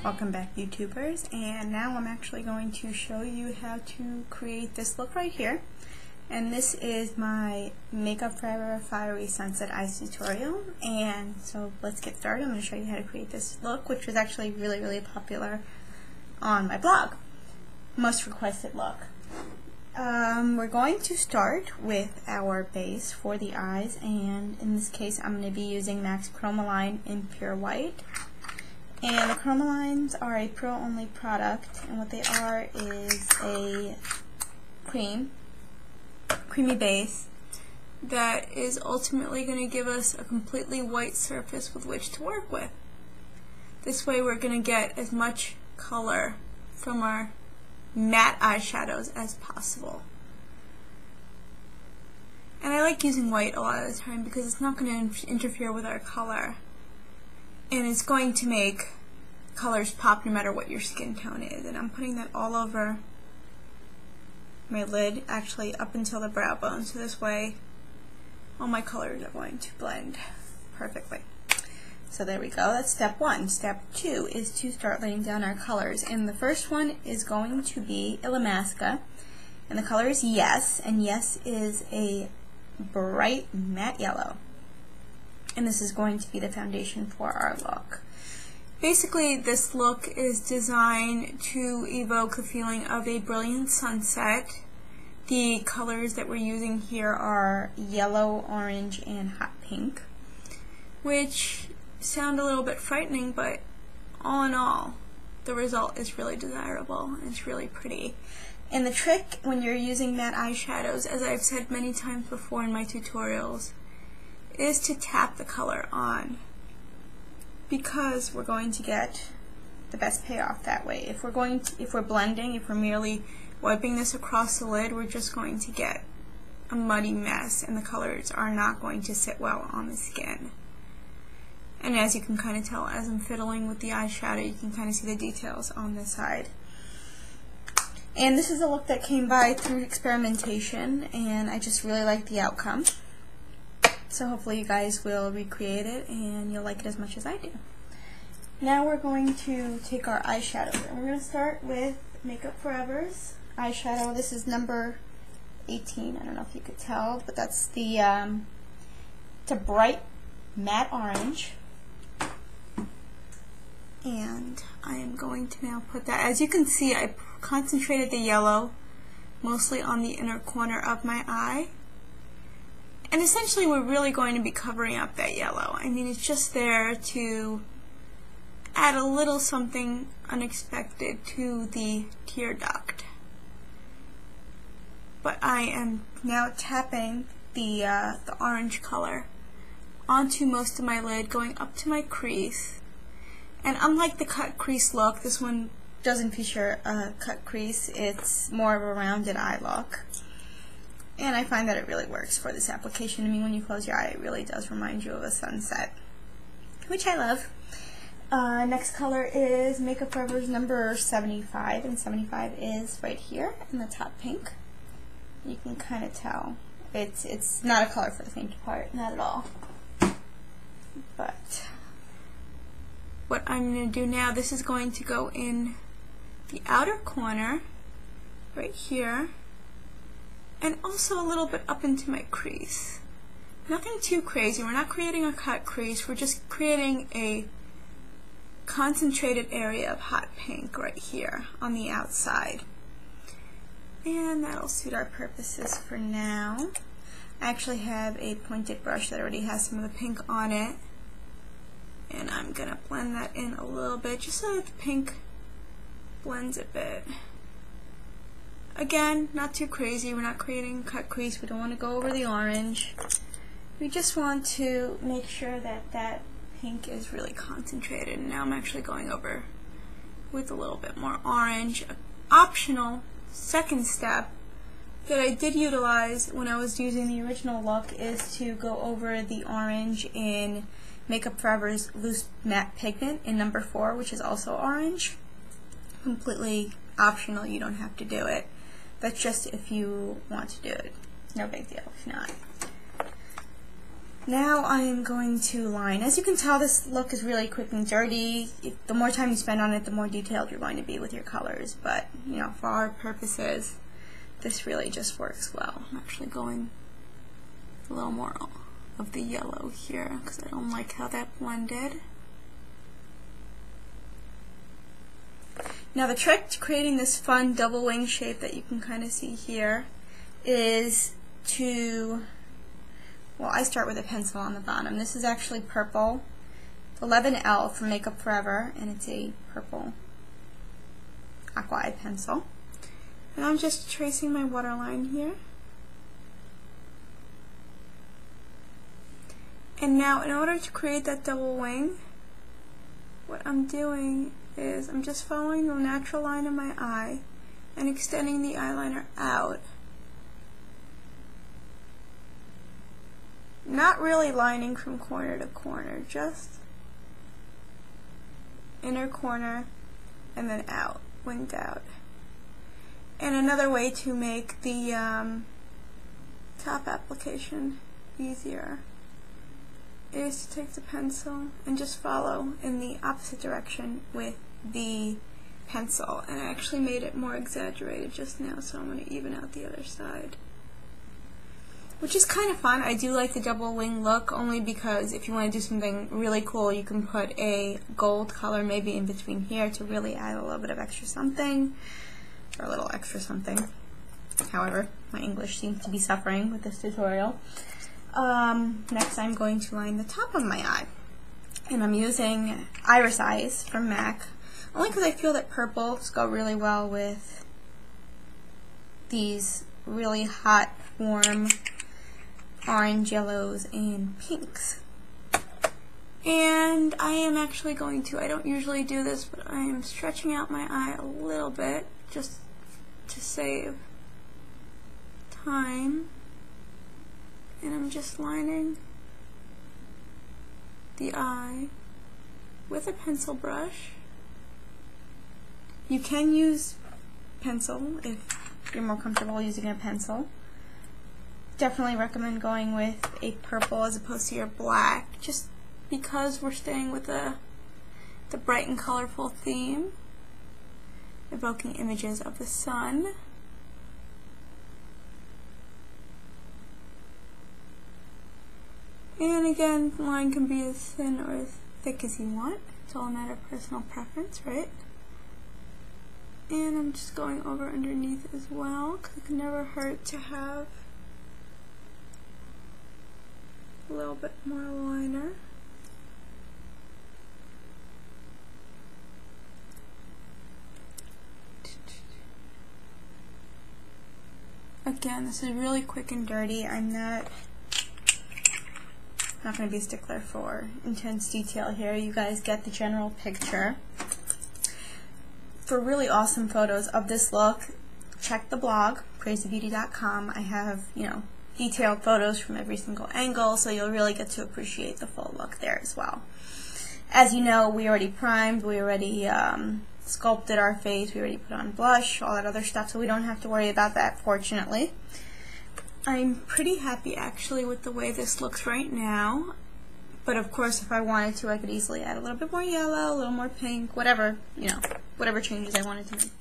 Welcome back, YouTubers, and now I'm actually going to show you how to create this look right here. And this is my Makeup Forever Fiery Sunset Eyes tutorial, and so let's get started. I'm going to show you how to create this look, which was actually really popular on my blog. Most requested look. We're going to start with our base for the eyes, and in this case I'm going to be using MAC's Chromaline in Pure White. And the Chromalines are a pro-only product, and what they are is a creamy base that is ultimately going to give us a completely white surface with which to work with. This way we're going to get as much color from our matte eyeshadows as possible. And I like using white a lot of the time because it's not going to interfere with our color. And it's going to make colors pop no matter what your skin tone is. And I'm putting that all over my lid, actually up until the brow bone, so this way all my colors are going to blend perfectly. So there we go, that's step one. Step two is to start laying down our colors, and the first one is going to be Illamasqua, and the color is Yes, and Yes is a bright matte yellow. And this is going to be the foundation for our look. Basically, this look is designed to evoke the feeling of a brilliant sunset. The colors that we're using here are yellow, orange, and hot pink, which sound a little bit frightening, but all in all, the result is really desirable and it's really pretty. And the trick when you're using matte eyeshadows, as I've said many times before in my tutorials, is to tap the color on, because we're going to get the best payoff that way. If we're blending, if we're merely wiping this across the lid, we're just going to get a muddy mess, and the colors are not going to sit well on the skin. And as you can kind of tell, as I'm fiddling with the eyeshadow, you can kind of see the details on this side. And this is a look that came by through experimentation, and I just really like the outcome. So hopefully you guys will recreate it and you'll like it as much as I do. Now we're going to take our eyeshadows, and we're going to start with Makeup Forever's eyeshadow. This is number 18. I don't know if you could tell, but that's the it's a bright matte orange. And I am going to now put that, as you can see, I concentrated the yellow mostly on the inner corner of my eye. And essentially we're really going to be covering up that yellow. I mean, it's just there to add a little something unexpected to the tear duct. But I am now tapping the orange color onto most of my lid, going up to my crease. And unlike the cut crease look, this one doesn't feature a cut crease. It's more of a rounded eye look. And I find that it really works for this application. I mean, when you close your eye, it really does remind you of a sunset, which I love. Next color is Makeup Forever's number 75, and 75 is right here in the top pink. You can kind of tell. It's not a color for the faint of heart, not at all. But what I'm going to do now, this is going to go in the outer corner, right here, and also a little bit up into my crease. Nothing too crazy. We're not creating a cut crease. We're just creating a concentrated area of hot pink right here on the outside. And that'll suit our purposes for now. I actually have a pointed brush that already has some of the pink on it. And I'm going to blend that in a little bit just so that the pink blends a bit. Again, not too crazy. We're not creating a cut crease. We don't want to go over the orange. We just want to make sure that that pink is really concentrated. And now I'm actually going over with a little bit more orange. An optional second step that I did utilize when I was using the original look is to go over the orange in Makeup Forever's Loose Matte Pigment in number 4, which is also orange. Completely optional. You don't have to do it. That's just if you want to do it. No big deal if not. Now I am going to line. As you can tell, this look is really quick and dirty. The more time you spend on it, the more detailed you're going to be with your colors. But, you know, for our purposes, this really just works well. I'm actually going a little more of the yellow here because I don't like how that blended. Now the trick to creating this fun double wing shape that you can kind of see here is to, well, I start with a pencil on the bottom. This is actually purple, 11L from Makeup Forever, and it's a purple aqua eye pencil. And I'm just tracing my waterline here. And now in order to create that double wing, what I'm doing is I'm just following the natural line of my eye and extending the eyeliner out. Not really lining from corner to corner, just inner corner and then out, winged out. And another way to make the top application easier is to take the pencil and just follow in the opposite direction with the pencil. And I actually made it more exaggerated just now, so I'm going to even out the other side. Which is kind of fun. I do like the double wing look only because if you want to do something really cool, you can put a gold color maybe in between here to really add a little bit of extra something, or a little extra something. However, my English seems to be suffering with this tutorial. Next I'm going to line the top of my eye, and I'm using Iris Eyes from MAC only because I feel that purples go really well with these really hot, warm orange, yellows, and pinks. And I am actually going to, I don't usually do this, but I am stretching out my eye a little bit just to save time. And I'm just lining the eye with a pencil brush. You can use pencil if you're more comfortable using a pencil. Definitely recommend going with a purple as opposed to your black, just because we're staying with the bright and colorful theme, evoking images of the sun. And again, the line can be as thin or as thick as you want. It's all a matter of personal preference, right? And I'm just going over underneath as well, because it can never hurt to have a little bit more liner. Again, this is really quick and dirty. I'm not going to be a stickler for intense detail here. You guys get the general picture. For really awesome photos of this look, check the blog, praisethebeauty.com. I have, detailed photos from every single angle, so you'll really get to appreciate the full look there as well. As you know, we already primed, we already sculpted our face, we already put on blush, all that other stuff, so we don't have to worry about that, fortunately. I'm pretty happy actually with the way this looks right now, but of course if I wanted to I could easily add a little bit more yellow, a little more pink, whatever, whatever changes I wanted to make.